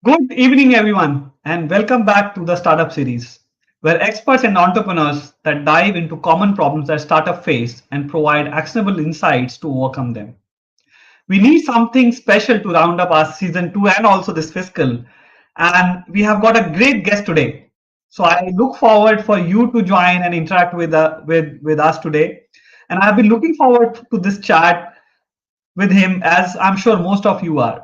Good evening, everyone, and welcome back to the Startup Series, where experts and entrepreneurs that dive into common problems that startup face and provide actionable insights to overcome them. We need something special to round up our season two and also this fiscal, and we have got a great guest today. So I look forward for you to join and interact with us today, and I've been looking forward to this chat with him, as I'm sure most of you are.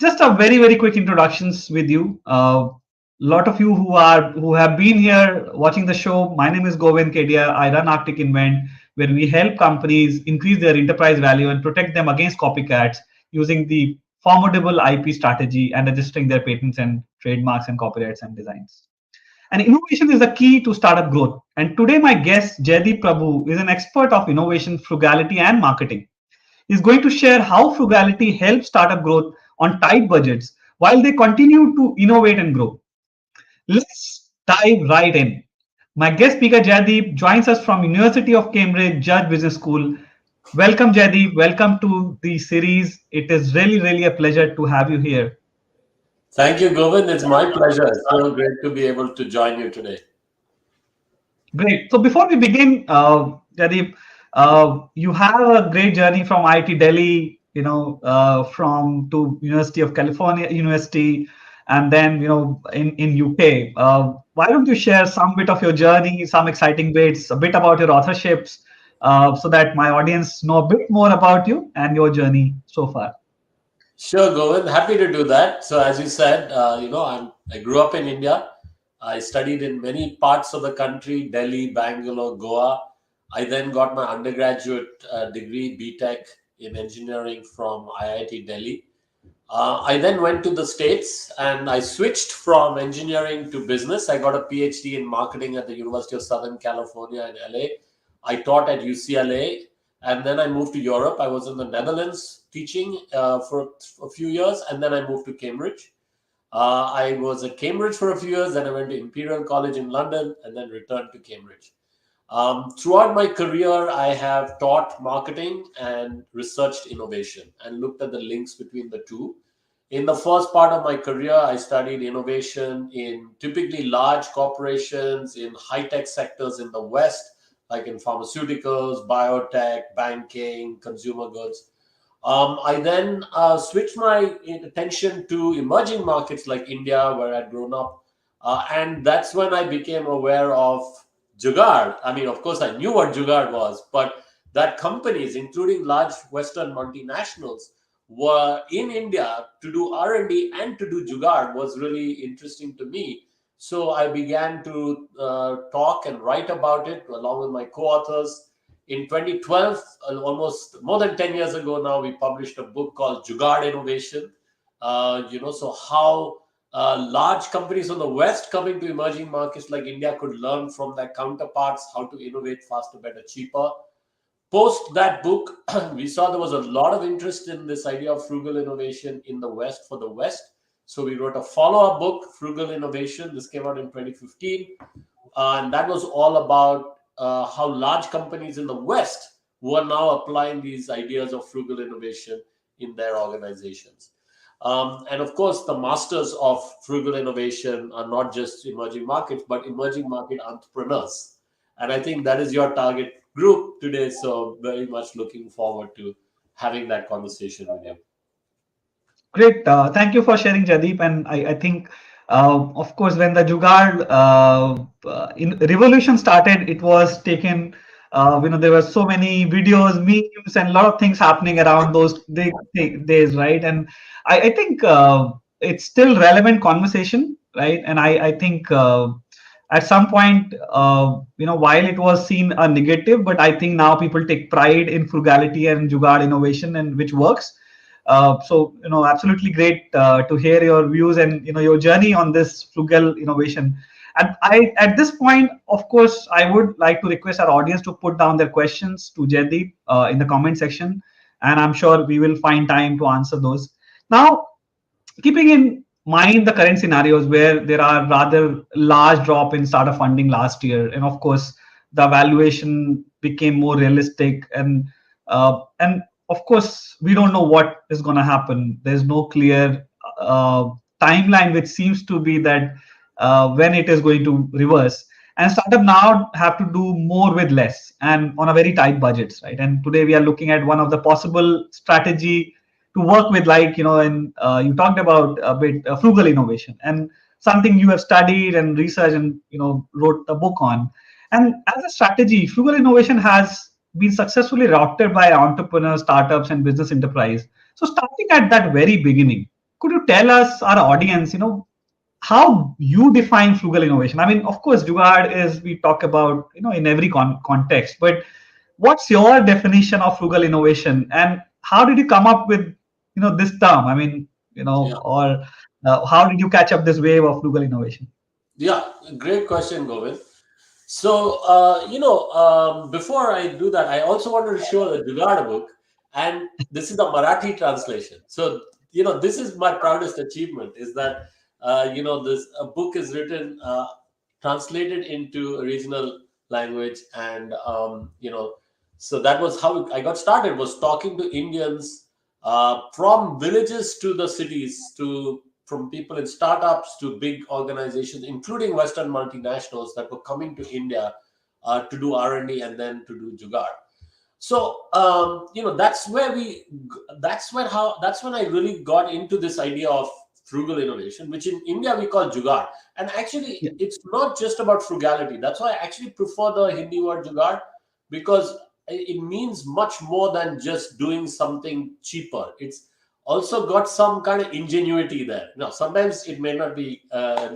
Just a very quick introductions with you. Lot of you who have been here watching the show. My name is Govind Kedia. I run Arctic Invent, where we help companies increase their enterprise value and protect them against copycats using the formidable IP strategy and registering their patents and trademarks and copyrights and designs. And innovation is the key to startup growth. And today, my guest, Jaideep Prabhu, is an expert of innovation, frugality, and marketing. He's going to share how frugality helps startup growth on tight budgets while they continue to innovate and grow. Let's dive right in. My guest speaker Jaideep joins us from University of Cambridge Judge Business School. Welcome Jaideep, welcome to the series. It is really a pleasure to have you here. Thank you, Govind. It's my pleasure. It's so great to be able to join you today. Great. So before we begin, Jaideep, you have a great journey from IIT Delhi, from to University of California University, and then in UK. Why don't you share some bit of your journey, some exciting bits, a bit about your authorships, so that my audience know a bit more about you and your journey so far. Sure, Govind. Happy to do that. So, as you said, I grew up in India. I studied in many parts of the country: Delhi, Bangalore, Goa. I then got my undergraduate degree, BTech, in engineering from IIT Delhi. I then went to the States and I switched from engineering to business. I got a PhD in marketing at the University of Southern California in LA. I taught at UCLA and then I moved to Europe. I was in the Netherlands teaching for a few years and then I moved to Cambridge. I was at Cambridge for a few years, then I went to Imperial College in London and then returned to Cambridge. Throughout my career, I have taught marketing and researched innovation and looked at the links between the two. In the first part of my career, I studied innovation in typically large corporations in high tech sectors in the West, like in pharmaceuticals, biotech, banking, consumer goods. I then switched my attention to emerging markets like India, where I'd grown up. And that's when I became aware of Jugaad. I mean, of course, I knew what Jugaad was, but that companies, including large Western multinationals, were in India to do R&D and to do Jugaad was really interesting to me. So I began to talk and write about it along with my co-authors. In 2012, almost more than 10 years ago now, we published a book called Jugaad Innovation. So how large companies from the West coming to emerging markets like India could learn from their counterparts how to innovate faster, better, cheaper. Post that book, we saw there was a lot of interest in this idea of frugal innovation in the West for the West. So we wrote a follow-up book, Frugal Innovation. This came out in 2015. And that was all about how large companies in the West were now applying these ideas of frugal innovation in their organizations. And of course, the masters of frugal innovation are not just emerging markets, but emerging market entrepreneurs. And I think that is your target group today. So, very much looking forward to having that conversation with you. Great. Thank you for sharing, Jaideep. And I think, of course, when the Jugaad in revolution started, it was taken. There were so many videos, memes, and a lot of things happening around those days, right? And I think it's still relevant conversation, right? And I think at some point, while it was seen a negative, but I think now people take pride in frugality and Jugaad innovation, and which works. Absolutely great to hear your views and your journey on this frugal innovation. And at this point, of course, I would like to request our audience to put down their questions to Jaideep in the comment section, and I'm sure we will find time to answer those. Now, keeping in mind the current scenarios where there are rather large drop in startup funding last year, and of course the valuation became more realistic, and of course we don't know what is going to happen. There's no clear timeline which seems to be that when it is going to reverse. And startup now have to do more with less and on a very tight budgets, right? And today we are looking at one of the possible strategy to work with, like, and you talked about a bit frugal innovation, and something you have studied and researched and wrote a book on. And as a strategy, frugal innovation has been successfully adopted by entrepreneurs, startups, and business enterprise. So starting at that very beginning, could you tell us, our audience, how you define frugal innovation? I mean, of course, jugaad is, we talk about, in every context, but what's your definition of frugal innovation, and how did you come up with, this term? I mean, Yeah. or how did you catch up this wave of frugal innovation? Yeah, great question, Govind. So, before I do that, I also wanted to show the Jugaad book, and this is the Marathi translation. So, this is my proudest achievement, is that, this book is written, translated into regional language. And, so that was how I got started, was talking to Indians from villages to the cities, from people in startups to big organizations, including Western multinationals that were coming to India to do R&D and then to do Jugaad. So that's when I really got into this idea of frugal innovation, which in India we call Jugaad. And actually, Yeah. it's not just about frugality. That's why I actually prefer the Hindi word Jugaad, because it means much more than just doing something cheaper. It's also got some kind of ingenuity there. Now, sometimes it may not be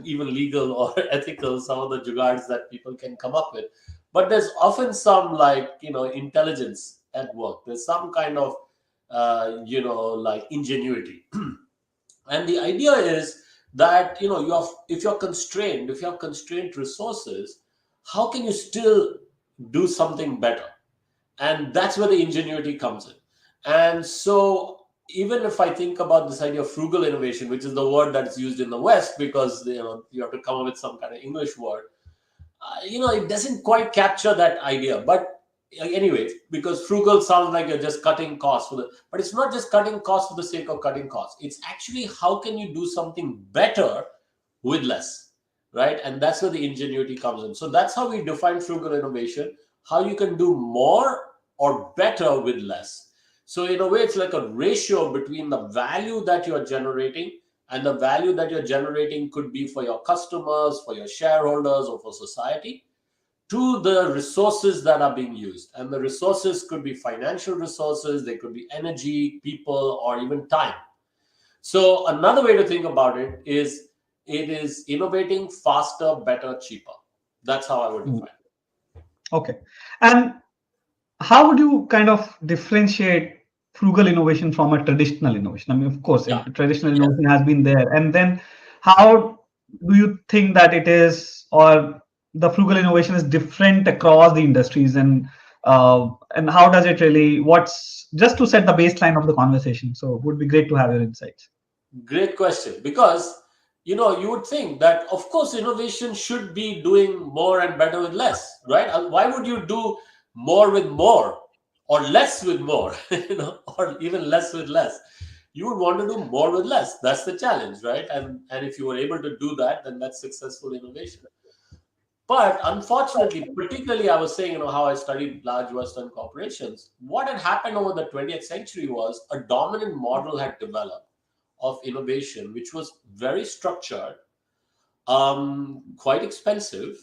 even legal or ethical, some of the jugaads that people can come up with, but there's often some, like, intelligence at work. There's some kind of like ingenuity. And the idea is that, if you have constrained resources, how can you still do something better? And that's where the ingenuity comes in. And so, even if I think about this idea of frugal innovation, which is the word that's used in the West, because you have to come up with some kind of English word, it doesn't quite capture that idea. But anyway, because frugal sounds like you're just cutting costs but it's not just cutting costs for the sake of cutting costs. It's actually, how can you do something better with less, right? And that's where the ingenuity comes in. So that's how we define frugal innovation: how you can do more or better with less. So in a way, it's like a ratio between the value that you're generating, and the value that you're generating could be for your customers, for your shareholders, or for society, to the resources that are being used. And the resources could be financial resources, they could be energy, people, or even time. So another way to think about it is, it is innovating faster, better, cheaper. That's how I would Mm. define Okay. And how would you kind of differentiate frugal innovation from a traditional innovation? I mean, of course, it. Yeah. traditional Yeah. innovation has been there. And then how do you think that it is, or the frugal innovation is different across the industries? And how does it really, what's, just to set the baseline of the conversation? So it would be great to have your insights. Great question. Because, you would think that, of course, innovation should be doing more and better with less, right? Why would you do more with more, or less with more, or even less with less? You would want to do more with less. That's the challenge, right? And if you were able to do that, then that's successful innovation. But unfortunately, particularly, I was saying, how I studied large Western corporations. What had happened over the 20th century was a dominant model had developed of innovation, which was very structured, quite expensive,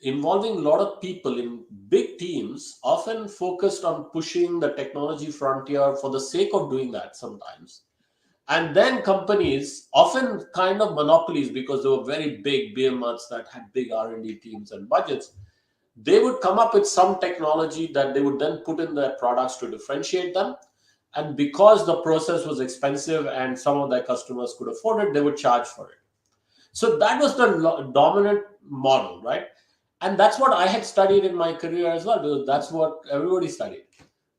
involving a lot of people in big teams, often focused on pushing the technology frontier for the sake of doing that sometimes. And then companies, often kind of monopolies, because they were very big behemoths that had big R&D teams and budgets, they would come up with some technology that they would then put in their products to differentiate them. And because the process was expensive and some of their customers could afford it, they would charge for it. So that was the dominant model, right? And that's what I had studied in my career as well, because that's what everybody studied.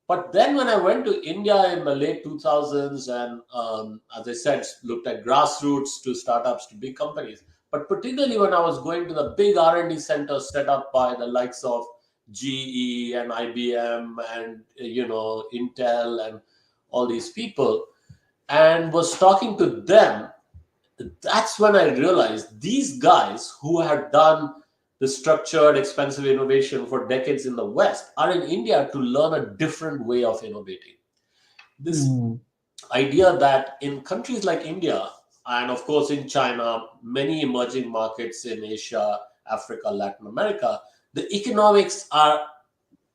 But then when I went to India in the late 2000s, and as I said, looked at grassroots to startups to big companies, but particularly when I was going to the big R&D centers set up by the likes of GE and IBM and Intel and all these people, and was talking to them, that's when I realized these guys who had done the structured, expensive innovation for decades in the West are in India to learn a different way of innovating. This Hmm. idea that in countries like India, and of course in China, many emerging markets in Asia, Africa, Latin America, the economics are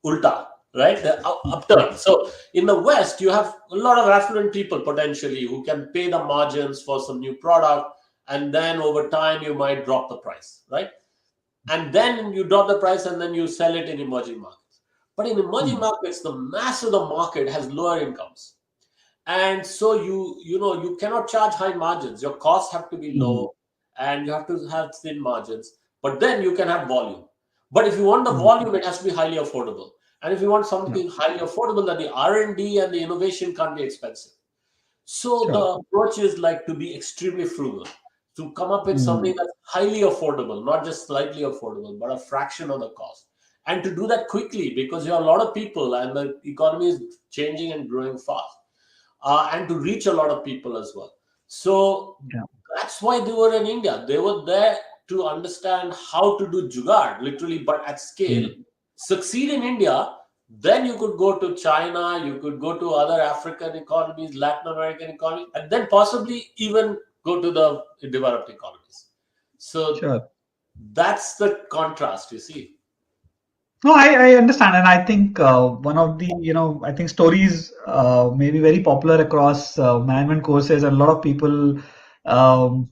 ulta, right? The Yeah. upturn. So in the West, you have a lot of affluent people potentially who can pay the margins for some new product, and then over time you might drop the price, right? And then you drop the price and then you sell it in emerging markets. But in emerging Hmm. markets, the mass of the market has lower incomes, and so you cannot charge high margins. Your costs have to be Hmm. low, and you have to have thin margins, but then you can have volume. But if you want the Hmm. volume, it has to be highly affordable, and if you want Yeah. something highly affordable, then the R&D and the innovation can't be expensive. So the Sure. approach is like to be extremely frugal, to come up with Hmm. something that's highly affordable, not just slightly affordable, but a fraction of the cost. And to do that quickly because you have a lot of people and the economy is changing and growing fast, and to reach a lot of people as well. So Yeah. that's why they were in India. They were there to understand how to do jugaad, literally, but at scale. Hmm. Succeed in India, then you could go to China, you could go to other African economies, Latin American economies, and then possibly even go to the developed economies. So Sure. that's the contrast, you see. No, I understand, and I think one of the I think stories may be very popular across management courses, and a lot of people um,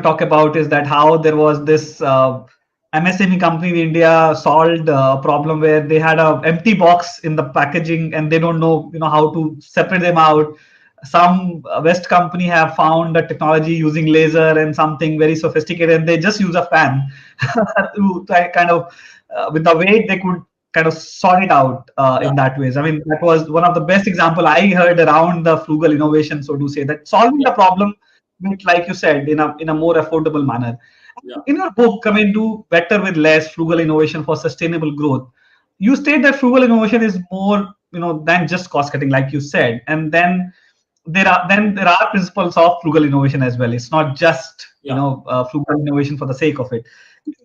talk about is that how there was this MSME company in India solved a problem where they had a empty box in the packaging and they don't know how to separate them out. Some West company have found a technology using laser and something very sophisticated, and they just use a fan to kind of with the weight they could kind of sort it out Yeah, in that ways. I mean, that was one of the best example I heard around the frugal innovation, so to say, that solving yeah, the problem with, like you said, in a more affordable manner. yeah, In your book, I mean, do better with less, frugal innovation for sustainable growth. You state that frugal innovation is more, than just cost cutting, like you said, and then there are principles of frugal innovation as well. It's not just yeah. frugal innovation for the sake of it.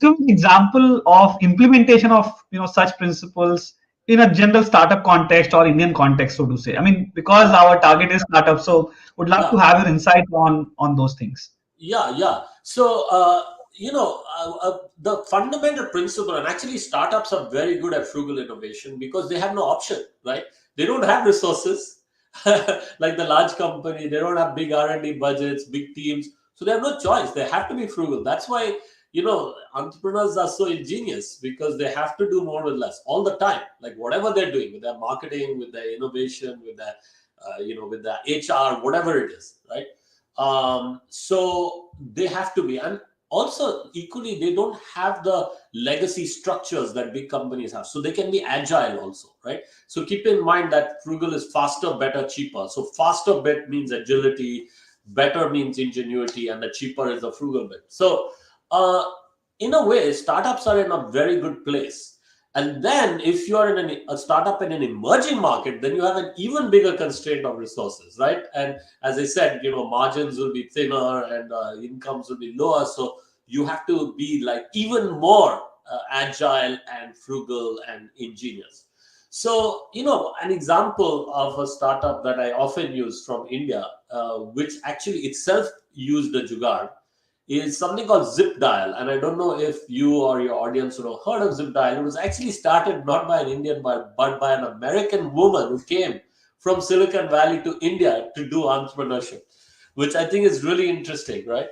Give me an example of implementation of such principles in a general startup context or Indian context, so to say. I mean, because Yeah. our target is startup, so would love Yeah. to have your insight on those things. Yeah, yeah. So, the fundamental principle, and actually, startups are very good at frugal innovation because they have no option, right? They don't have resources like the large company. They don't have big R&D budgets, big teams, so they have no choice. They have to be frugal. That's why entrepreneurs are so ingenious because they have to do more with less all the time. Like whatever they're doing with their marketing, with their innovation, with their with their HR, whatever it is, right? So they have to be, and also equally they don't have the legacy structures that big companies have, so they can be agile also, right? So keep in mind that frugal is faster, better, cheaper. So faster bit means agility, better means ingenuity, and the cheaper is the frugal bit. So uh, in a way startups are in a very good place. And then if you are in a startup in an emerging market, then you have an even bigger constraint of resources, right? And as I said, margins will be thinner and incomes will be lower. So you have to be like even more agile and frugal and ingenious. So, an example of a startup that I often use from India, which actually itself used the Jugaad, is something called Zip Dial. And I don't know if you or your audience would have heard of Zip Dial. It was actually started not by an Indian, but by an American woman who came from Silicon Valley to India to do entrepreneurship, which I think is really interesting, right?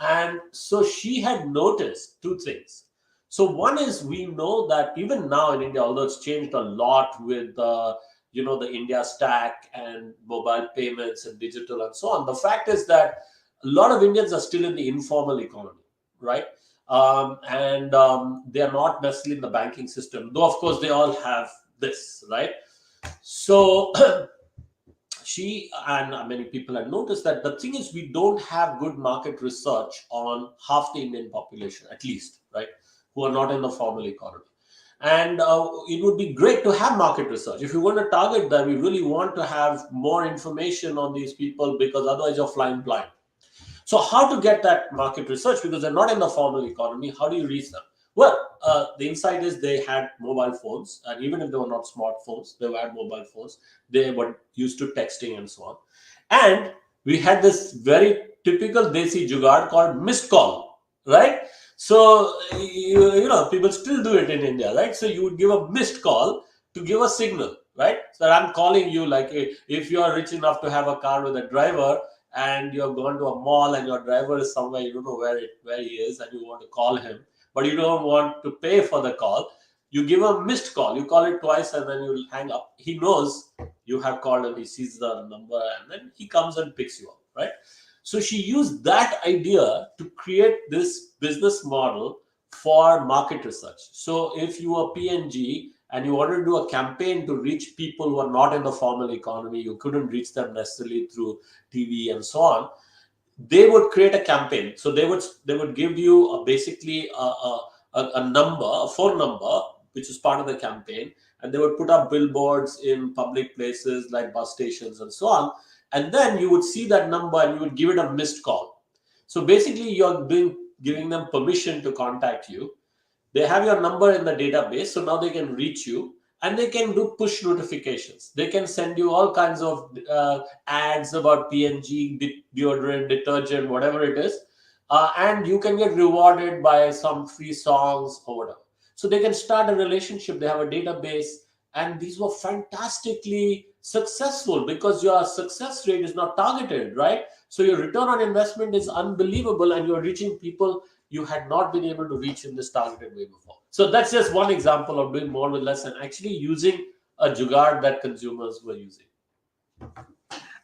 And so she had noticed two things. So one is we know that even now in India, although it's changed a lot with the India stack and mobile payments and digital and so on, the fact is that a lot of Indians are still in the informal economy, right? And they are not necessarily in the banking system, though of course they all have this, right? So she and many people have noticed that the thing is we don't have good market research on half the Indian population, at least, right, who are not in the formal economy. And it would be great to have market research. If you want to target them, we really want to have more information on these people because otherwise you're flying blind. So how to get that market research, because they're not in the formal economy? How do you reach them? Well, the insight is they had mobile phones, and even if they were not smartphones, they had mobile phones. They were used to texting and so on. And we had this very typical desi jugaad called missed call, right? So people still do it in India, right? So you would give a missed call to give a signal, right? So I'm calling you, like if you are rich enough to have a car with a driver, and you're going to a mall and your driver is somewhere, you don't know where he is, and you want to call him, but you don't want to pay for the call. You give a missed call, you call it twice, and then you hang up. He knows you have called, and he sees the number, and then he comes and picks you up, right? So she used that idea to create this business model for market research. So if you are PNG and you wanted to do a campaign to reach people who are not in the formal economy, you couldn't reach them necessarily through TV and so on, they would create a campaign. So they would give you basically a number, a phone number, which is part of the campaign, and they would put up billboards in public places like bus stations and so on. And then you would see that number and you would give it a missed call. So basically, you're giving them permission to contact you. They have your number in the database, so now they can reach you, and they can do push notifications. They can send you all kinds of ads about PNG, deodorant, detergent, whatever it is, and you can get rewarded by some free songs or whatever. So they can start a relationship. They have a database, and these were fantastically successful because your success rate is not targeted, right? So your return on investment is unbelievable, and you're reaching people you had not been able to reach in this targeted way before. So that's just one example of doing more with less and actually using a jugaad that consumers were using.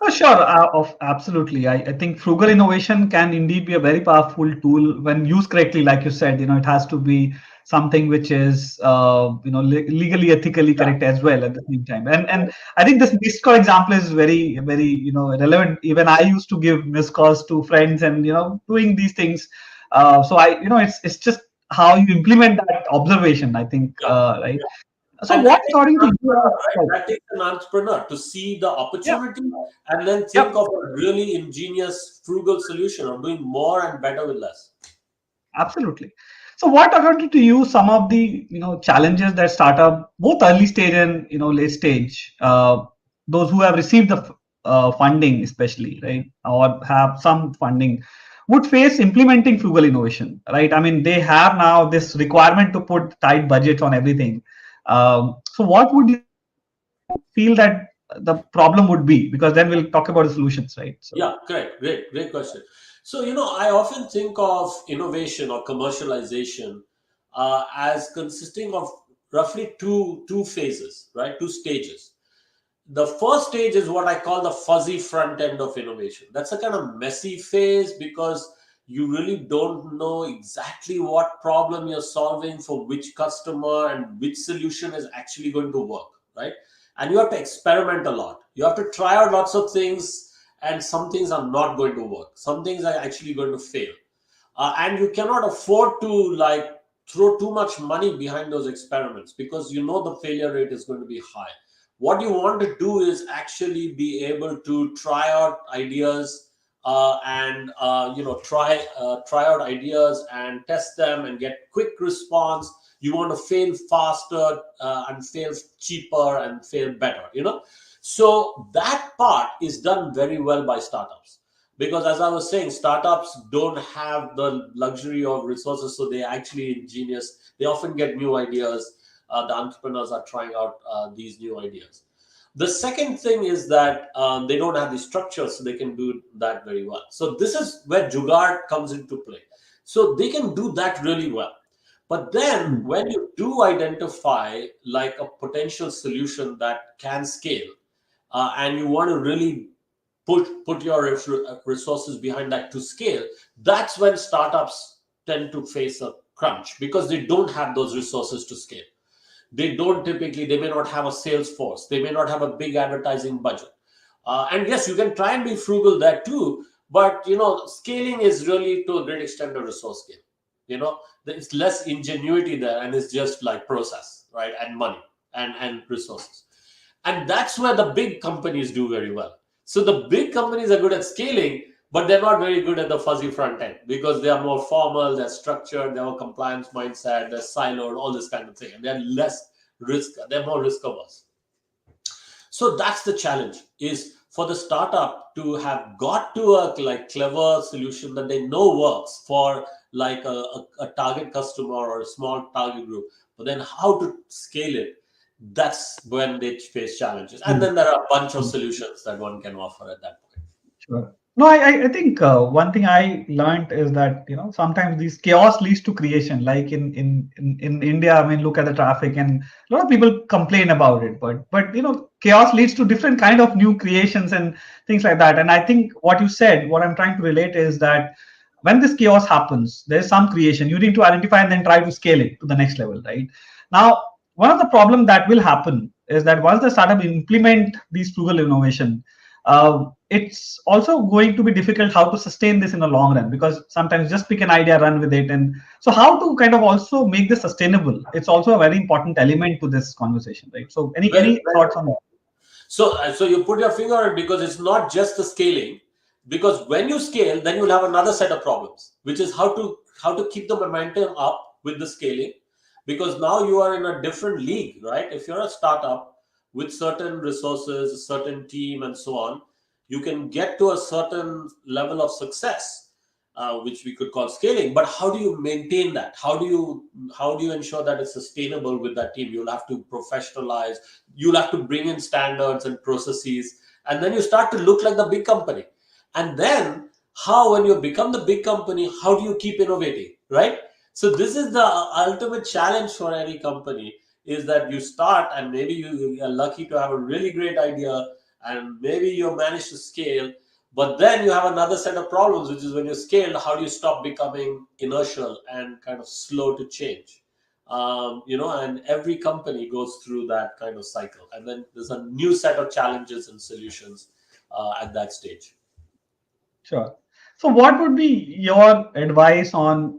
Oh, sure, absolutely. I think frugal innovation can indeed be a very powerful tool when used correctly. Like you said, it has to be something which is, legally, ethically Yeah, correct as well at the same time. And I think this missed call example is very, very, relevant. Even I used to give missed calls to friends, and doing these things. So it's just how you implement that observation. I think, yeah, right. yeah. So And what that takes according an to entrepreneur, you? right? That takes an entrepreneur to see the Yeah. opportunity and then think Yep. of a really ingenious, frugal solution of doing more and better with less. Absolutely. So, what according to you some of the challenges that startup, both early stage and late stage, those who have received the funding, especially, right, or have some funding, would face implementing frugal innovation, right? I mean, they have now this requirement to put tight budgets on everything. So, what would you feel that the problem would be? Because then we'll talk about the solutions, right? So, Yeah, correct. Great question. So, I often think of innovation or commercialization as consisting of roughly two phases, right? Two stages. The first stage is what I call the fuzzy front end of innovation. That's a kind of messy phase because you really don't know exactly what problem you're solving for which customer and which solution is actually going to work, right? And you have to experiment a lot. You have to try out lots of things, and some things are not going to work. Some things are actually going to fail. And you cannot afford to like throw too much money behind those experiments because the failure rate is going to be high. What you want to do is actually be able to try out ideas and try out ideas and test them and get quick response. You want to fail faster and fail cheaper and fail better. So that part is done very well by startups, because as I was saying, startups don't have the luxury of resources, so they actually ingenious. They often get new ideas. The entrepreneurs are trying out these new ideas. The second thing is that they don't have the structure, so they can do that very well. So this is where jugaad comes into play. So they can do that really well. But then hmm. when you do identify like a potential solution that can scale, and you want to really put your resources behind that to scale, that's when startups tend to face a crunch because they don't have those resources to scale. They may not have a sales force, they may not have a big advertising budget. And yes, you can try and be frugal there too, but scaling is really to a great extent a resource scale. It's less ingenuity there, and it's just like process, right, and money and resources. And that's where the big companies do very well. So the big companies are good at scaling, but they're not very good at the fuzzy front end because they are more formal, they're structured, they have a compliance mindset, they're siloed, all this kind of thing, and they're less risk, they're more risk averse. So that's the challenge, is for the startup to have got to a like clever solution that they know works for like a target customer or a small target group, but then how to scale it, that's when they face challenges. And then there are a bunch of solutions that one can offer at that point. Sure. No, I think one thing I learned is that sometimes these chaos leads to creation. Like in India, I mean, look at the traffic, and a lot of people complain about it. But chaos leads to different kind of new creations and things like that. And I think what you said, what I'm trying to relate is that when this chaos happens, there's some creation. You need to identify and then try to scale it to the next level, right? Now, one of the problem that will happen is that once the startup implement these frugal innovation, it's also going to be difficult how to sustain this in the long run, because sometimes just pick an idea, run with it. And so how to kind of also make this sustainable, it's also a very important element to this conversation, right? So Very, any very. thoughts on that? So you put your finger on it, because it's not just the scaling. Because when you scale, then you'll have another set of problems, which is how to keep the momentum up with the scaling, because now you are in a different league, right? If you're a startup with certain resources, a certain team, and so on, you can get to a certain level of success, which we could call scaling. But how do you maintain that? How do you ensure that it's sustainable with that team? You'll have to professionalize. You'll have to bring in standards and processes, and then you start to look like the big company. And then, how, when you become the big company, how do you keep innovating, right? So this is the ultimate challenge for any company, is that you start, and maybe you are lucky to have a really great idea, and maybe you manage to scale, but then you have another set of problems, which is when you scale, how do you stop becoming inertial and kind of slow to change? And every company goes through that kind of cycle, and then there's a new set of challenges and solutions at that stage. Sure. So, what would be your advice on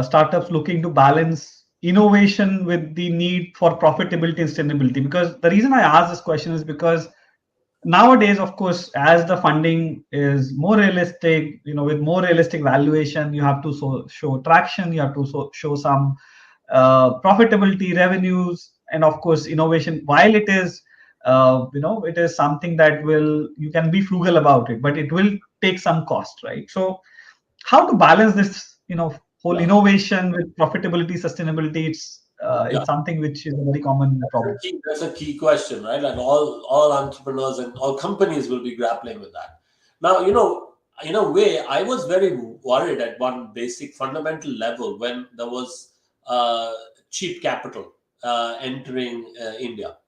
startups looking to balance innovation with the need for profitability and sustainability? Because the reason I ask this question is because nowadays, of course, as the funding is more realistic, with more realistic valuation, you have to show traction, you have to show some profitability, revenues, and of course innovation. While it is it is something that will, you can be frugal about it, but it will take some cost, right? So how to balance this whole Yeah, innovation with profitability, sustainability, yeah. it's something which is a very common problem. That's a key question, right? And all entrepreneurs and all companies will be grappling with that. Now, in a way, I was very worried at one basic fundamental level when there was uh, cheap capital entering India.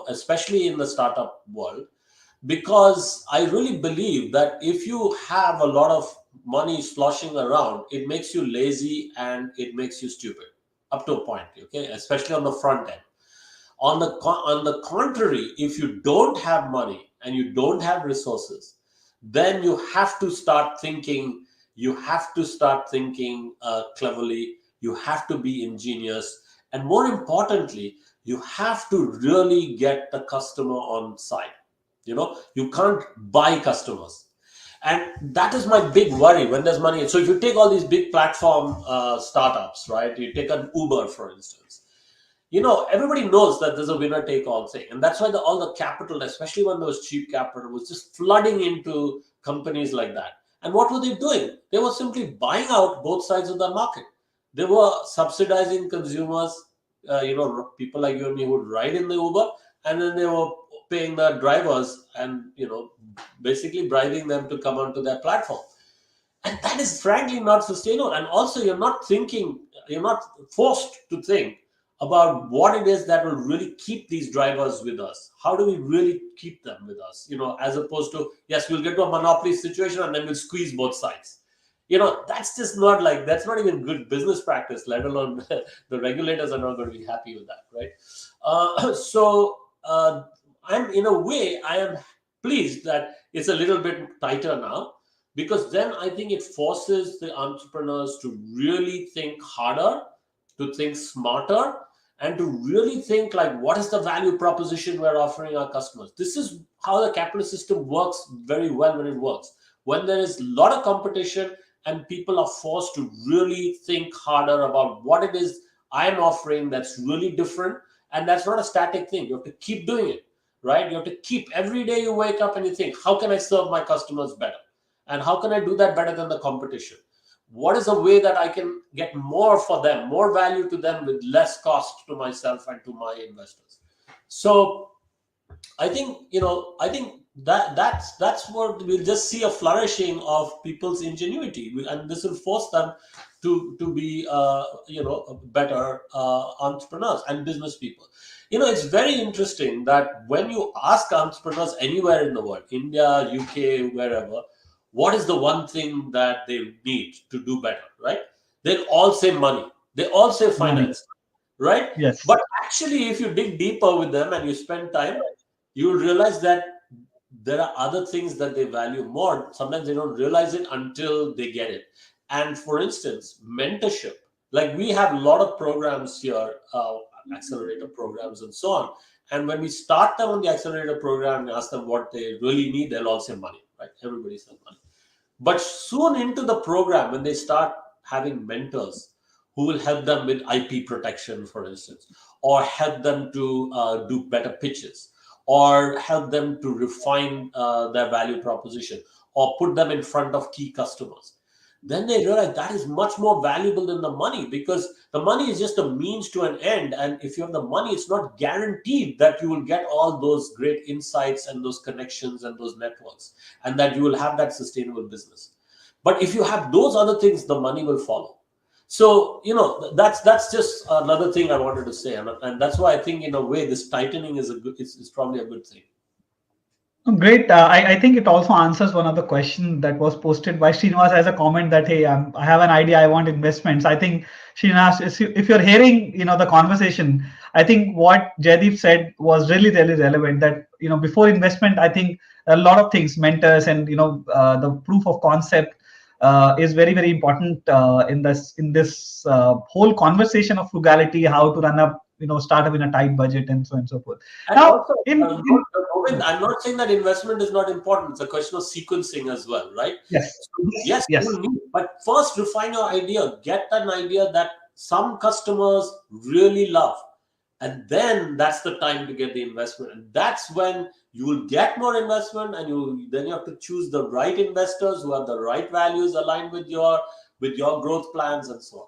Especially in the startup world, because I really believe that if you have a lot of money sloshing around, it makes you lazy and it makes you stupid up to a point. Okay, especially on the front end. On the contrary, if you don't have money and you don't have resources, then you have to start thinking. You have to start thinking cleverly. You have to be ingenious, and more importantly, you have to really get the customer on side. You can't buy customers, and that is my big worry when there's money. So if you take all these big platform startups, right? You take an Uber, for instance. Everybody knows that there's a winner take all thing, and that's why all the capital, especially when there was cheap capital, was just flooding into companies like that. And what were they doing? They were simply buying out both sides of the market. They were subsidizing consumers, people like you and me who would ride in the Uber, and then they were paying the drivers and basically bribing them to come onto their platform. And that is frankly not sustainable. And also, you're not forced to think about what it is that will really keep these drivers with us. How do we really keep them with us? As opposed to, yes, we'll get to a monopoly situation and then we'll squeeze both sides. That's not even good business practice, let alone the regulators are not going to be happy with that, right? So I'm in a way, I am pleased that it's a little bit tighter now, because then I think it forces the entrepreneurs to really think harder, to think smarter, and to really think like, what is the value proposition we're offering our customers? This is how the capitalist system works very well when it works. when there is a lot of competition and people are forced to really think harder about what it is I'm offering that's really different. And that's not a static thing. You have to keep doing it, right? You have to keep every day you wake up and you think, how can I serve my customers better? And how can I do that better than the competition? What is a way that I can get more for them, more value to them with less cost to myself and to my investors? So I think that's what we'll just see, a flourishing of people's ingenuity, and this will force them to be better entrepreneurs and business people. It's very interesting that when you ask entrepreneurs anywhere in the world, India, UK, wherever, what is the one thing that they need to do better, right? They'll all say money. They all say Money. finance, right? Yes. But actually, if you dig deeper with them and you spend time, you will realize that there are other things that they value more. Sometimes they don't realize it until they get it. And for instance, mentorship. Like, we have a lot of programs here, accelerator programs and so on. And when we start them on the accelerator program and ask them what they really need, they'll all say money, right? Everybody says money. But soon into the program, when they start having mentors who will help them with IP protection, for instance, or help them to do better pitches, or help them to refine their value proposition, or put them in front of key customers, then they realize that is much more valuable than the money, because the money is just a means to an end. And if you have the money, it's not guaranteed that you will get all those great insights and those connections and those networks, and that you will have that sustainable business. But if you have those other things, the money will follow. So that's just another thing I wanted to say, and that's why I think, in a way, this tightening is probably a good thing. Great. I think it also answers one of the questions that was posted by Srinivas as a comment that, hey, I have an idea, I want investments. I think, Srinivas, if you're hearing, the conversation, I think what Jaideep said was really, really relevant. That, before investment, I think a lot of things, mentors and, the proof of concept is very, very important in this whole conversation of frugality, how to run up, startup in a tight budget and so on and so forth. And Now, also, yeah. I'm not saying that investment is not important. It's a question of sequencing as well, right? Yes. So, yes, you Yes. will need, but first refine your idea. Get an idea that some customers really love, and then that's the time to get the investment. And that's when you will get more investment, and you have to choose the right investors who have the right values aligned with your growth plans and so on.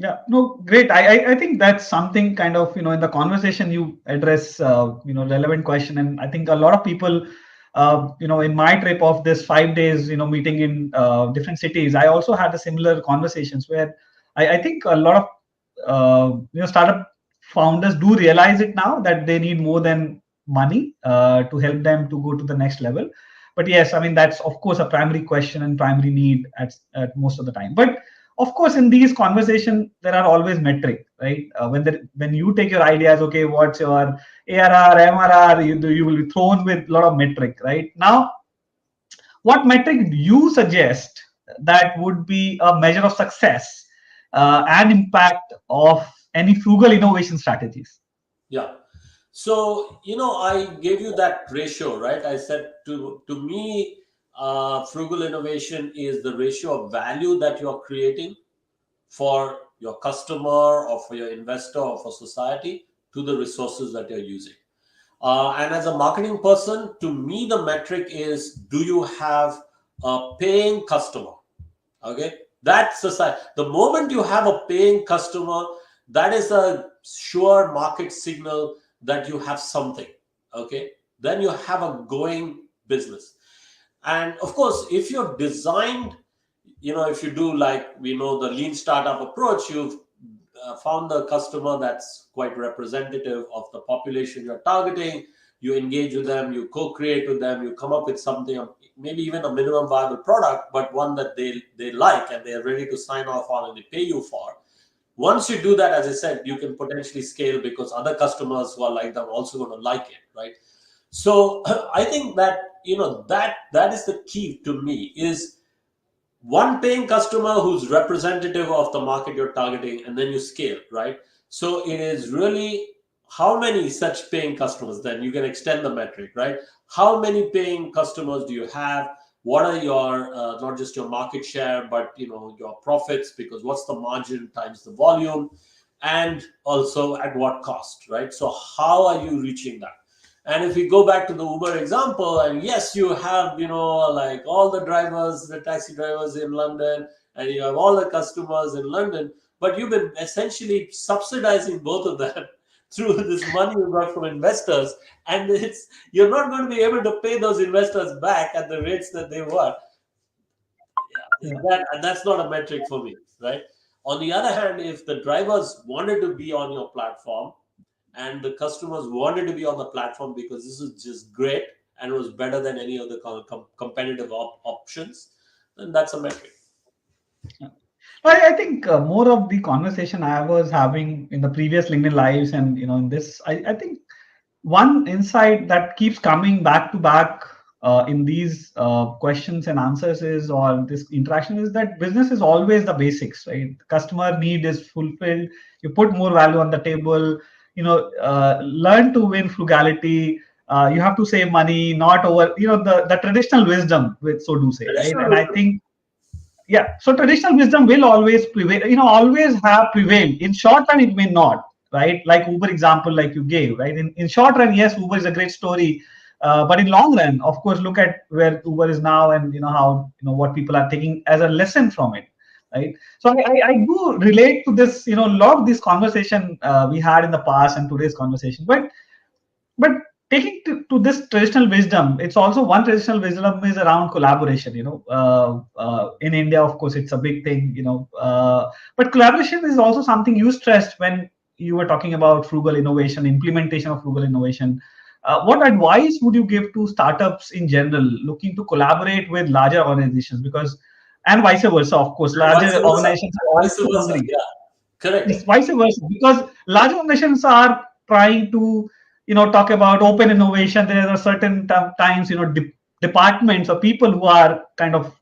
Yeah, no, great. I think that's something kind of, in the conversation you address, relevant question. And I think a lot of people, in my trip of this 5 days, meeting in different cities, I also had a similar conversations where I think a lot of, startup founders do realize it now that they need more than money to help them to go to the next level. But yes, I mean, that's of course a primary question and primary need at most of the time. But of course, in these conversations there are always metric, right? When you take your ideas, okay, what's your ARR, MRR, you will be thrown with a lot of metric, right? Now, what metric do you suggest that would be a measure of success and impact of any frugal innovation strategies? Yeah. So, I gave you that ratio, right? I said, to me, frugal innovation is the ratio of value that you're creating for your customer or for your investor or for society to the resources that you're using. And as a marketing person, to me, the metric is, do you have a paying customer? Okay, that's the moment you have a paying customer, that is a sure market signal that you have something. Okay, then you have a going business. And of course, if you're designed, if you do, like, the lean startup approach, you've found the customer that's quite representative of the population you're targeting. You engage with them, you co-create with them, you come up with something, maybe even a minimum viable product, but one that they like and they're ready to sign off on and they pay you for. Once you do that, as I said, you can potentially scale, because other customers who are like them are also going to like it, right? So I think that, that is the key to me, is one paying customer who's representative of the market you're targeting, and then you scale, right? So it is really, how many such paying customers, then you can extend the metric, right? How many paying customers do you have? what are your not just your market share, but your profits, because what's the margin times the volume, and also at what cost, right? So how are you reaching that? And if we go back to the Uber example, and yes, you have, like all the drivers, the taxi drivers in London, and you have all the customers in London, but you've been essentially subsidizing both of them through this money you got from investors, and you're not going to be able to pay those investors back at the rates that they were. Yeah. And that's not a metric for me, right? On the other hand, if the drivers wanted to be on your platform and the customers wanted to be on the platform because this is just great and was better than any other competitive options, then that's a metric. Yeah. I think more of the conversation I was having in the previous LinkedIn lives and in this, I think one insight that keeps coming back to back in these questions and answers is, or this interaction is, that business is always the basics, right? Customer need is fulfilled. You put more value on the table. Learn to win frugality. You have to save money, not over. The traditional wisdom, with so to say, right? And I Traditional. think, yeah, so traditional wisdom will always prevail, always have prevailed. In short run it may not, right? Like Uber example, like you gave, right? In short run, yes, Uber is a great story, but in long run, of course, look at where Uber is now, and how, what people are taking as a lesson from it, right? So I do relate to this, a lot of this conversation we had in the past and today's conversation. But taking to this traditional wisdom, it's also one traditional wisdom is around collaboration. In India, of course, it's a big thing. But collaboration is also something you stressed when you were talking about frugal innovation, implementation of frugal innovation. What advice would you give to startups in general looking to collaborate with larger organizations? Because, and vice versa, of course, Vice larger versa. organizations And are vice also versa. hungry. Yeah. Correct. It's vice versa, because large organizations are trying to talk about open innovation. There are certain times departments or people who are kind of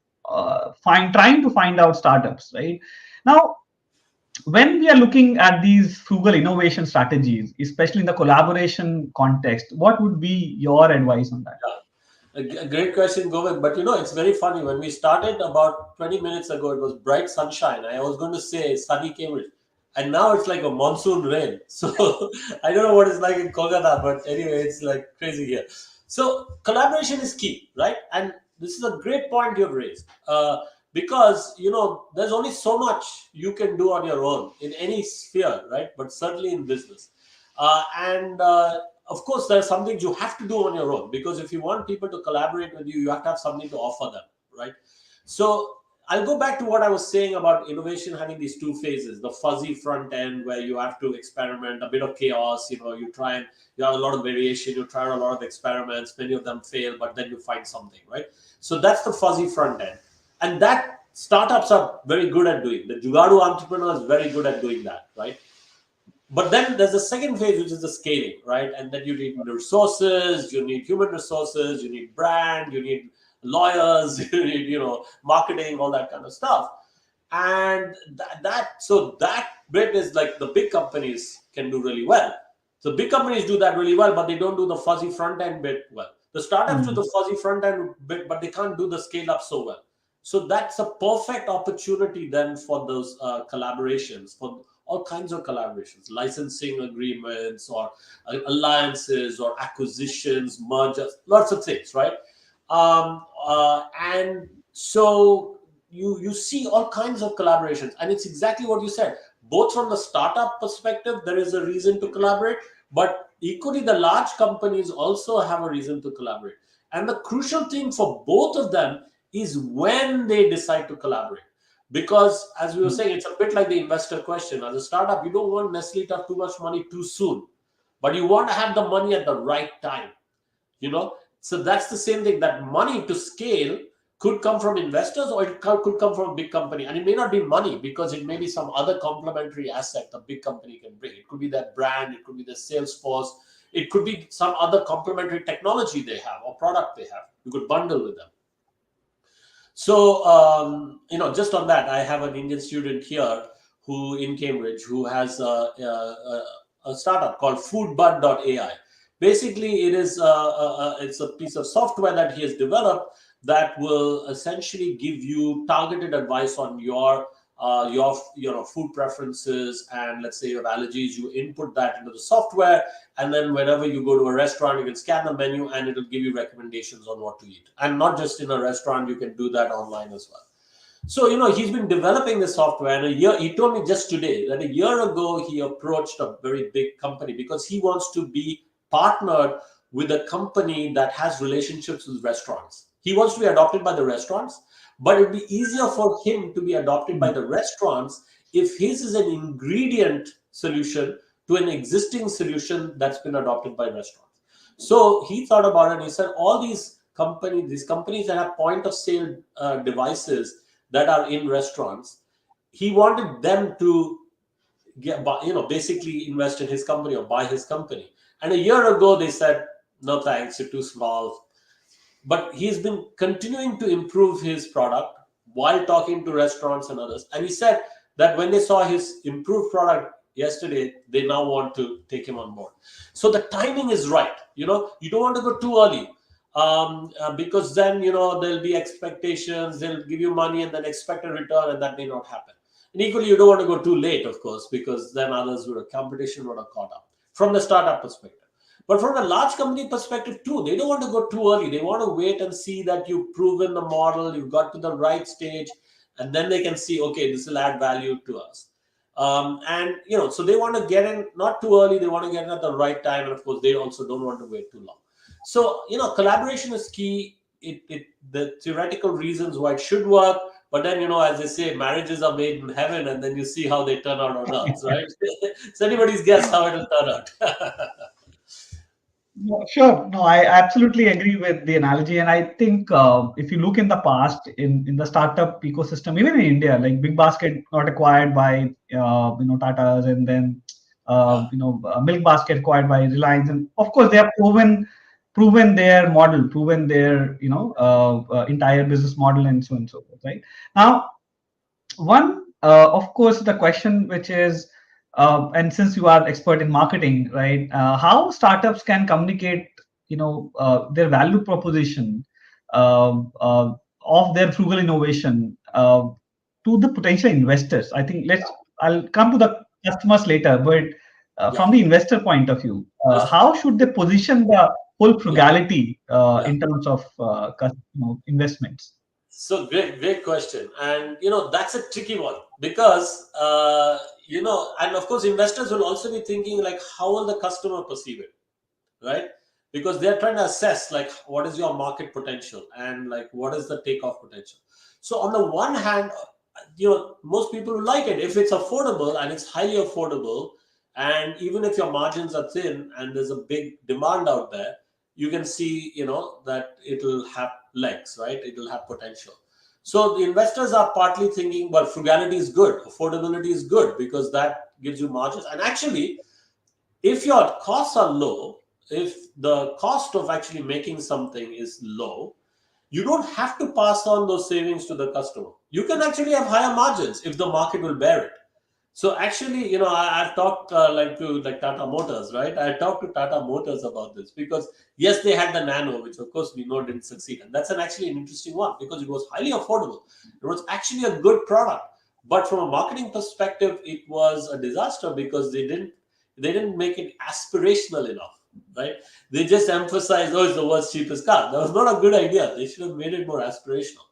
trying to find out startups, right? Now, when we are looking at these frugal innovation strategies, especially in the collaboration context, what would be your advice on that? A great question, Govind. But it's very funny. When we started about 20 minutes ago, it was bright sunshine. I was going to say sunny Cambridge. And now it's like a monsoon rain. So I don't know what it's like in Kolkata, but anyway, it's like crazy here. So collaboration is key, right? And this is a great point you've raised. Because, there's only so much you can do on your own in any sphere, right? But certainly in business. And of course, there are some things you have to do on your own, because if you want people to collaborate with you, you have to have something to offer them, right? So I'll go back to what I was saying about innovation having these two phases: the fuzzy front end, where you have to experiment, a bit of chaos, you try and you have a lot of variation, you try a lot of experiments, many of them fail, but then you find something, right? So that's the fuzzy front end. And that startups are very good at doing. The Jugadu entrepreneur is very good at doing that, right? But then there's a second phase, which is the scaling, right? And then you need resources, you need human resources, you need brand, you need lawyers, you need marketing, all that kind of stuff. And that bit is like the big companies can do really well. So big companies do that really well, but they don't do the fuzzy front end bit well. The startups do Hmm. the fuzzy front end bit, but they can't do the scale up so well. So that's a perfect opportunity then for those collaborations, for all kinds of collaborations, licensing agreements, or alliances, or acquisitions, mergers, lots of things, right? And so you see all kinds of collaborations, and it's exactly what you said. Both from the startup perspective, there is a reason to collaborate, but equally the large companies also have a reason to collaborate. And the crucial thing for both of them is when they decide to collaborate. Because as we were saying, it's a bit like the investor question. As a startup, you don't want necessarily to have too much money too soon, but you want to have the money at the right time. So that's the same thing. That money to scale could come from investors, or it could come from a big company. And it may not be money, because it may be some other complementary asset a big company can bring. It could be their brand, it could be their sales force, it could be some other complementary technology they have or product they have. You could bundle with them. So, just on that, I have an Indian student here who in Cambridge who has a startup called foodbud.ai. Basically, it's a piece of software that he has developed that will essentially give you targeted advice on your food preferences, and let's say you have allergies. You input that into the software, and then whenever you go to a restaurant, you can scan the menu and it'll give you recommendations on what to eat. And not just in a restaurant, you can do that online as well. So, he's been developing the software, and he told me just today that a year ago he approached a very big company because he wants to be partnered with a company that has relationships with restaurants. He wants to be adopted by the restaurants, but it'd be easier for him to be adopted by Mm. the restaurants if his is an ingredient solution to an existing solution that's been adopted by restaurants. So he thought about it and he said, all these companies that have point of sale devices that are in restaurants, he wanted them to basically invest in his company or buy his company. And a year ago they said, no thanks, you're too small. But he's been continuing to improve his product while talking to restaurants and others. And he said that when they saw his improved product yesterday, they now want to take him on board. So the timing is right. You don't want to go too early, because then there'll be expectations. They'll give you money and then expect a return, and that may not happen. And equally, you don't want to go too late, of course, because then others would have competition would have caught up from the startup perspective. But from a large company perspective too, they don't want to go too early. They want to wait and see that you've proven the model, you've got to the right stage, and then they can see, okay, this will add value to us. So they want to get in not too early. They want to get in at the right time, and of course, they also don't want to wait too long. So collaboration is key. The theoretical reasons why it should work, but then as they say, marriages are made in heaven, and then you see how they turn out on earth, right? It's anybody's guess how it'll turn out. No, sure. No, I absolutely agree with the analogy, and I think if you look in the past in the startup ecosystem, even in India, like Big Basket got acquired by Tata's, and then Yeah, Milk Basket acquired by Reliance, and of course they have proven their model, proven their entire business model, and so on and so forth. Right now, one, of course, the question which is, and since you are expert in marketing, right? How startups can communicate, their value proposition of their frugal innovation to the potential investors. I think I'll come to the customers later, but yeah, from the investor point of view, that's fine. how should they position the whole Yeah, frugality yeah. in terms of investments? So great question, and that's a tricky one because and of course, investors will also be thinking like, how will the customer perceive it, right? Because they're trying to assess like what is your market potential and like what is the takeoff potential. So on the one hand, most people will like it if it's affordable and it's highly affordable, and even if your margins are thin and there's a big demand out there, you can see that it'll have legs, right? It'll have potential. So the investors are partly thinking, well, frugality is good, affordability is good, because that gives you margins. And actually, if your costs are low, if the cost of actually making something is low, you don't have to pass on those savings to the customer. You can actually have higher margins if the market will bear it. So actually, I've talked like Tata Motors, right? I talked to Tata Motors about this because yes, they had the Nano, which of course we know didn't succeed, and that's actually an interesting one because it was highly affordable. It was actually a good product, but from a marketing perspective, it was a disaster because they didn't make it aspirational enough, right? They just emphasized, oh, it's the world's cheapest car. That was not a good idea. They should have made it more aspirational.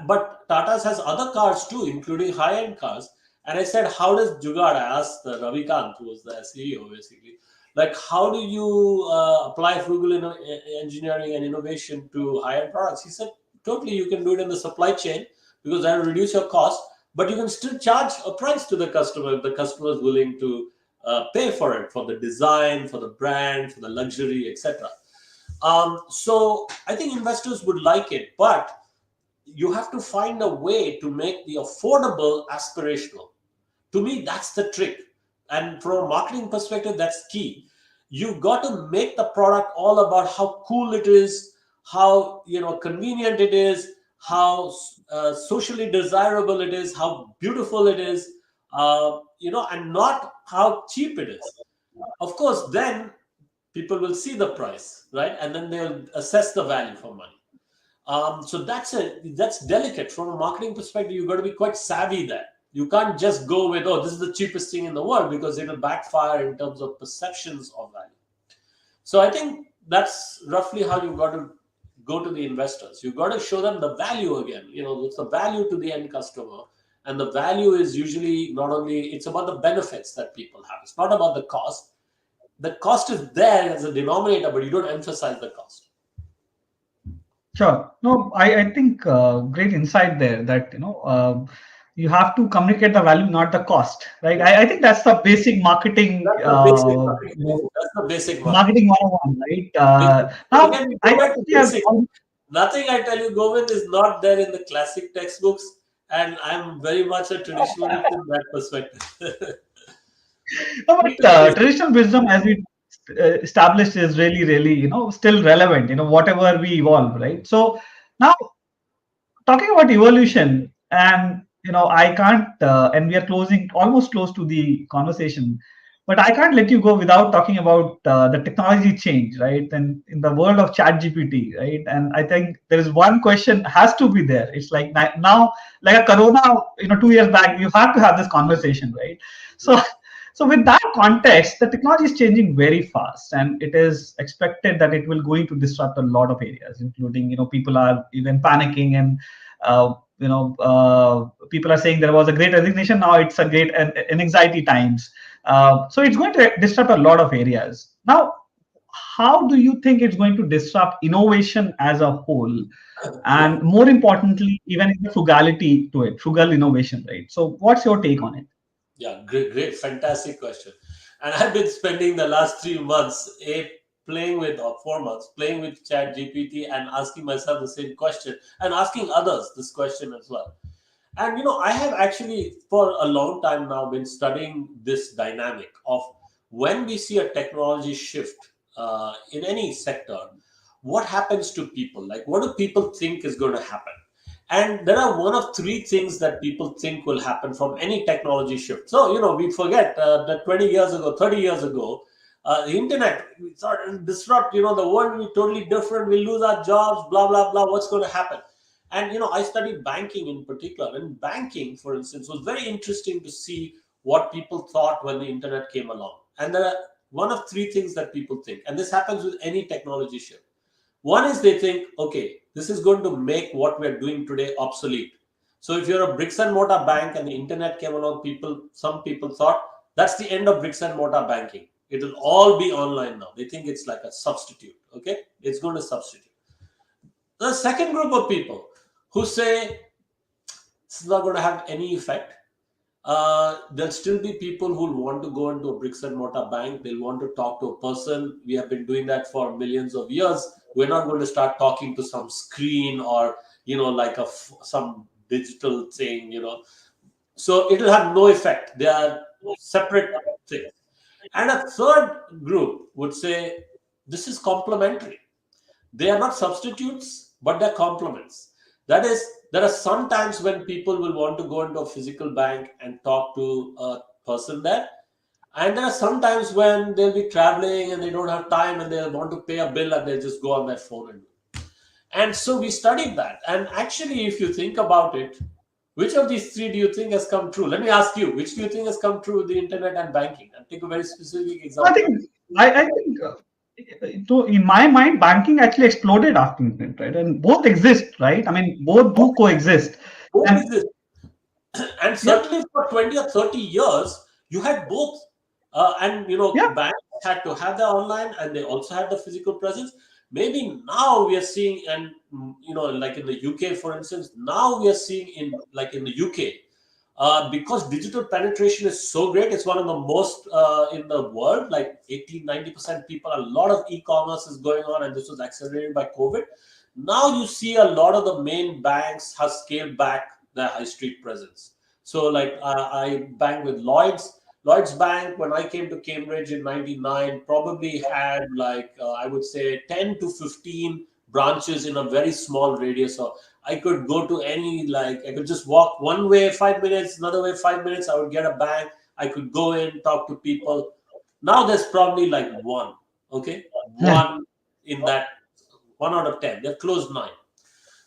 But Tata's has other cars too, including high-end cars. And I said, how does Jugaad? I asked Ravi Kant, who was the CEO, basically, like, how do you apply frugal engineering and innovation to high-end products? He said, totally, you can do it in the supply chain because that will reduce your cost, but you can still charge a price to the customer if the customer is willing to pay for it, for the design, for the brand, for the luxury, etc. So I think investors would like it, but you have to find a way to make the affordable aspirational. To me, that's the trick. And from a marketing perspective, that's key. You've got to make the product all about how cool it is, how convenient it is, how socially desirable it is, how beautiful it is, and not how cheap it is. Of course, then People will see the price, right? And then they'll assess the value for money. So that's delicate from a marketing perspective. You've got to be quite savvy there. You can't just go with, oh, this is the cheapest thing in the world, because it'll backfire in terms of perceptions of value. So I think that's roughly how you've got to go to the investors. You've got to show them the value again. It's the value to the end customer. And the value is usually not only, it's about the benefits that people have. It's not about the cost. The cost is there as a denominator, but you don't emphasize the cost. Sure. No, I think great insight there that, you have to communicate the value, not the cost, right? I think that's the basic marketing, That's the basic marketing. That's the basic marketing. marketing 101, right? But Now, again, we I go think back to we have, basic. Nothing I tell you, Govind, is not there in the classic textbooks, and I'm very much a traditionalist in that perspective. no, Keep but it basic. traditional wisdom, as we established, is really, really, still relevant, whatever we evolve, right? So now, talking about evolution, and I can't and we are closing, almost close to the conversation, but I can't let you go without talking about the technology change, right? And in the world of chat gpt, right? And I think there is one question has to be there. It's like now, like a corona, 2 years back, you have to have this conversation, right? So so with that context, the technology is changing very fast, and it is expected that it will going to disrupt a lot of areas, including, people are even panicking, and people are saying there was a great resignation, now it's a great and anxiety times. So it's going to disrupt a lot of areas. Now, how do you think it's going to disrupt innovation as a whole, Yeah, and more importantly, even in the frugality to it, frugal innovation, right? So what's your take on it? yeah, great, fantastic question. And I've been spending the last 3 months, playing with, or 4 months, playing with Chat GPT and asking myself the same question and asking others this question as well. And I have actually for a long time now been studying this dynamic of when we see a technology shift in any sector, what happens to people? Like, what do people think is going to happen? And there are one of three things that people think will happen from any technology shift. So, we forget that 20 years ago, 30 years ago, the internet, we thought it'll disrupt, the world will be totally different. We'll lose our jobs, blah, blah, blah. What's going to happen? And I studied banking in particular. And banking, for instance, was very interesting to see what people thought when the internet came along. And there are one of three things that people think, and this happens with any technology shift. One is they think, okay, this is going to make what we're doing today obsolete. So if you're a bricks and mortar bank and the internet came along, some people thought that's the end of bricks and mortar banking. It'll all be online now. They think it's like a substitute. Okay, it's going to substitute. The second group of people who say it's not going to have any effect. There'll still be people who will want to go into a bricks and mortar bank. They'll want to talk to a person. We have been doing that for millions of years. We're not going to start talking to some screen or like some digital thing. So it'll have no effect. They are separate things. And a third group would say this is complementary. They are not substitutes, but they're complements. That is, there are some times when people will want to go into a physical bank and talk to a person there. And there are some times when they'll be traveling and they don't have time and they'll want to pay a bill and they'll just go on their phone and do it. And so we studied that. And actually, if you think about it, which of these three do you think has come true? Let me ask you, which do you think has come true with the internet and banking? And take a very specific I example. think I think so in my mind, banking actually exploded after internet, right? And both exist, right? I mean, both do coexist. Both And exist. And yeah, certainly for 20 or 30 years you had both. And yeah, banks had to have the online and they also had the physical presence. Maybe now we are seeing, and like in the UK, for instance, now we are seeing in the UK, because digital penetration is so great. It's one of the most in the world, like 80-90% people. A lot of e-commerce is going on, and this was accelerated by COVID. Now you see a lot of the main banks have scaled back their high street presence. So like I bank with Lloyd's Bank. When I came to Cambridge in '99, probably had like I would say 10 to 15 branches in a very small radius. So I could go to any, like I could just walk one way 5 minutes, another way 5 minutes. I would get a bank. I could go in, talk to people. Now there's probably like one. Okay, Yeah. one in that 1 out of 10. They've closed nine.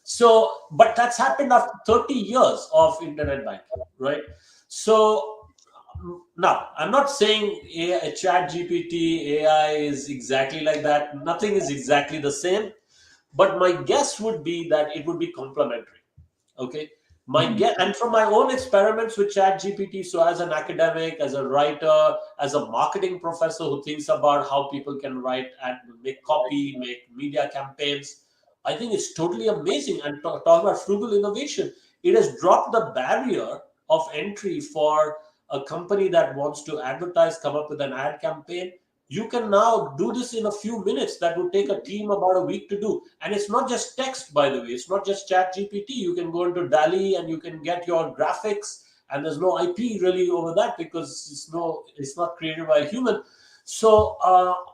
So, but that's happened after 30 years of internet banking, right? So now I'm not saying a chat GPT, AI is exactly like that. Nothing is exactly the same. But my guess would be that it would be complementary. Okay. My Mhm. get and from my own experiments with chat gpt, so as an academic, as a writer, as a marketing professor who thinks about how people can write and make copy, make media campaigns, I think it's totally amazing. And talk about frugal innovation, it has dropped the barrier of entry for a company that wants to advertise, come up with an ad campaign. You can now do this in a few minutes that would take a team about a week to do. And it's not just text, by the way. It's not just chat gpt. You can go into dali and you can get your graphics, and there's no ip really over that because it's not created by a human. So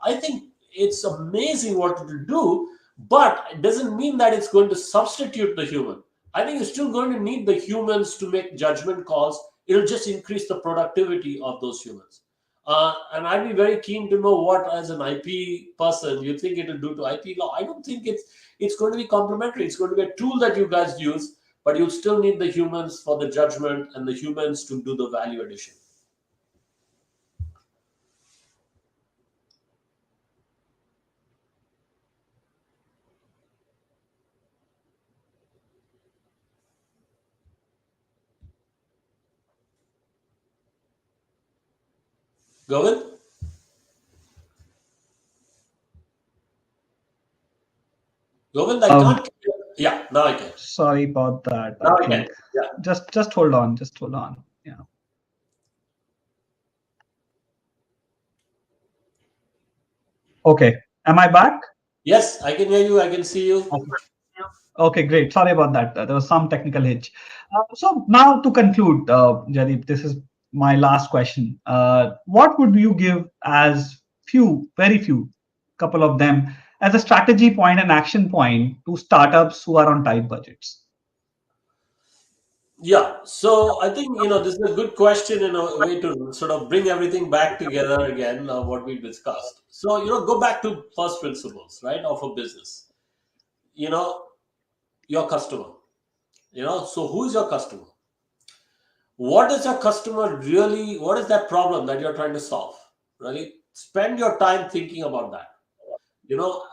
I think it's amazing what to do, but it doesn't mean that it's going to substitute the human. I think you're still going to need the humans to make judgment calls. It'll just increase the productivity of those humans. And I'd be very keen to know what, as an IP person, you think it'll do to IP law. I don't think it's going to be complementary. It's going to be a tool that you guys use, but you still need the humans for the judgment and the humans to do the value addition. Govind? Govind, I Um, can't. Yeah, now I can. Sorry about that. I Now I can. think Yeah. just hold on. Just hold on. Yeah. Okay. Am I back? Yes, I can hear you. I can see you. Okay. Okay, great. Sorry about that. There was some technical hitch. So now to conclude, Jaideep, this is my last question. What would you give as few, very few, couple of them, as a strategy point and action point to startups who are on tight budgets? Yeah, so I think this is a good question in a way to sort of bring everything back together again, what we discussed. So go back to first principles, right, of a business. You know, your customer. So who is your customer? What is your customer really? What is that problem that you're trying to solve? Really, spend your time thinking about that. You know,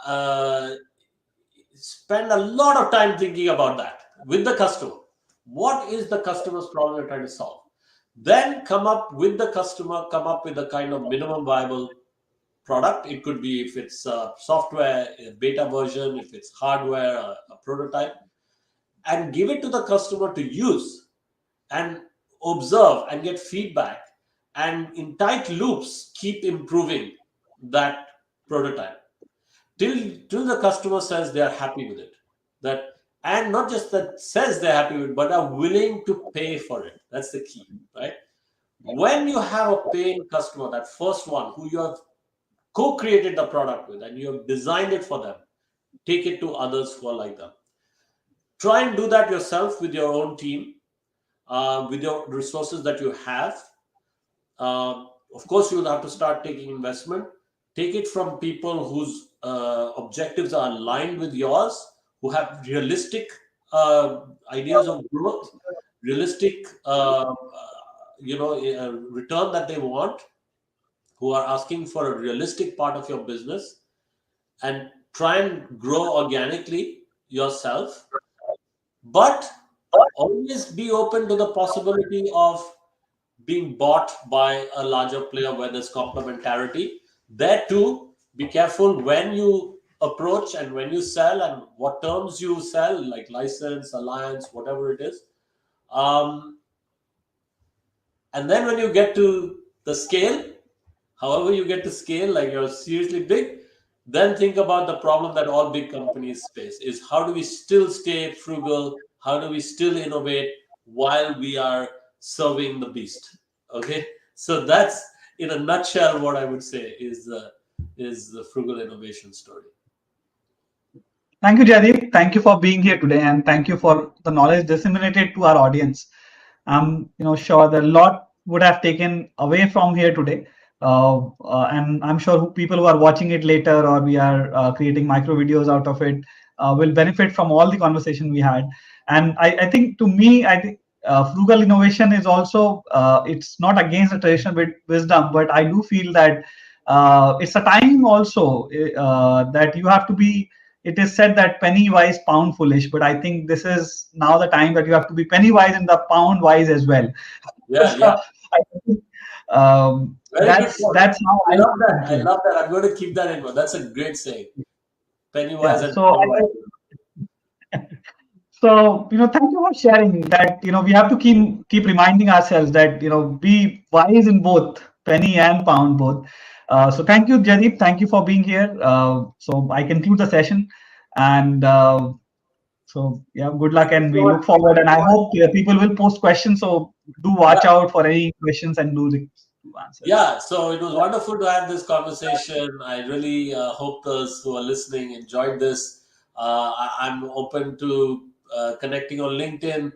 spend a lot of time thinking about that with the customer. What is the customer's problem you're trying to solve? Then come up with the customer, come up with a kind of minimum viable product. It could be, if it's software, a beta version, if it's hardware, a prototype, and give it to the customer to use and observe and get feedback, and in tight loops keep improving that prototype till the customer says they are happy with it. That, and not just that says they're happy with it, but are willing to pay for it. That's the key, right? When you have a paying customer, that first one who you have co-created the product with and you have designed it for them, take it to others who are like them. Try and do that yourself with your own team, with your resources that you have. Of course, you'll have to start taking investment. Take it from people whose objectives are aligned with yours, who have realistic ideas of growth, realistic, return that they want, who are asking for a realistic part of your business, and try and grow organically yourself. But always be open to the possibility of being bought by a larger player where there's complementarity. There too, be careful when you approach and when you sell and what terms you sell, like license, alliance, whatever it is. Um, and then when you get to the scale, however you get to scale, like you're seriously big, then think about the problem that all big companies face: is how do we still stay frugal? How do we still innovate while we are serving the beast? Okay, so that's, in a nutshell, what I would say is the frugal innovation story. Thank you, Jaideep. Thank you for being here today, and thank you for the knowledge disseminated to our audience. I'm sure that a lot would have taken away from here today. and I'm sure people who are watching it later, or we are creating micro videos out of it, will benefit from all the conversation we had. And I think, to me, I think frugal innovation is also, it's not against the traditional wisdom, but I do feel that it's a time also that you have to be. It is said that penny wise, pound foolish, but I think this is now the time that you have to be penny wise and the pound wise as well. Yeah, So yeah. I think Very good point. that's how I I love see that. it. I Yeah. love that. I'm going to keep that in mind. That's a great saying. Penny wise Yeah. and So pound wise. thank you for sharing that. We have to keep reminding ourselves that be wise in both penny and pound both. So thank you, Jaideep. Thank you for being here. So I conclude the session, and so yeah, good luck, Thank you and so we much. look forward. And I hope people will post questions. So do Yeah. watch out for any questions and do answer them. Yeah, so it was wonderful to have this conversation. I really hope those who are listening enjoyed this. I'm open to connecting on LinkedIn,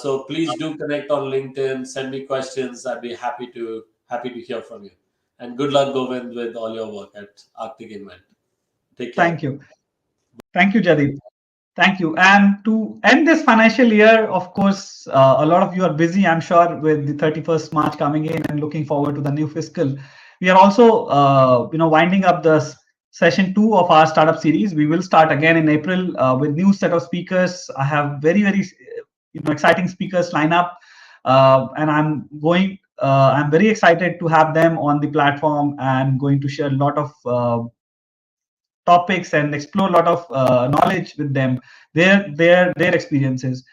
so please do connect on LinkedIn. Send me questions. I'd be happy to hear from you. And good luck, Govind, with all your work at Arctic Invent. Take care. Thank you. Thank you, Jaideep. Thank you. And to end this financial year, of course, a lot of you are busy, I'm sure, with the 31st March coming in and looking forward to the new fiscal. We are also, winding up the session two of our startup series. We will start again in April with new set of speakers. I have very, very, exciting speakers line up, and I'm very excited to have them on the platform and going to share a lot of topics and explore a lot of knowledge with them, their experiences.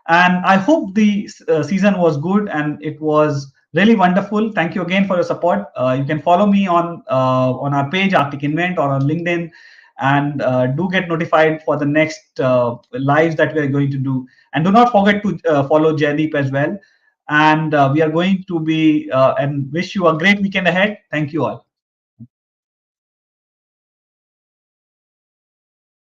And I hope the season was good and it was really wonderful. Thank you again for your support. You can follow me on our page Arctic Invent or on LinkedIn, and do get notified for the next lives that we are going to do. And do not forget to follow Jaideep as well. And we are going to be and wish you a great weekend ahead. Thank you all.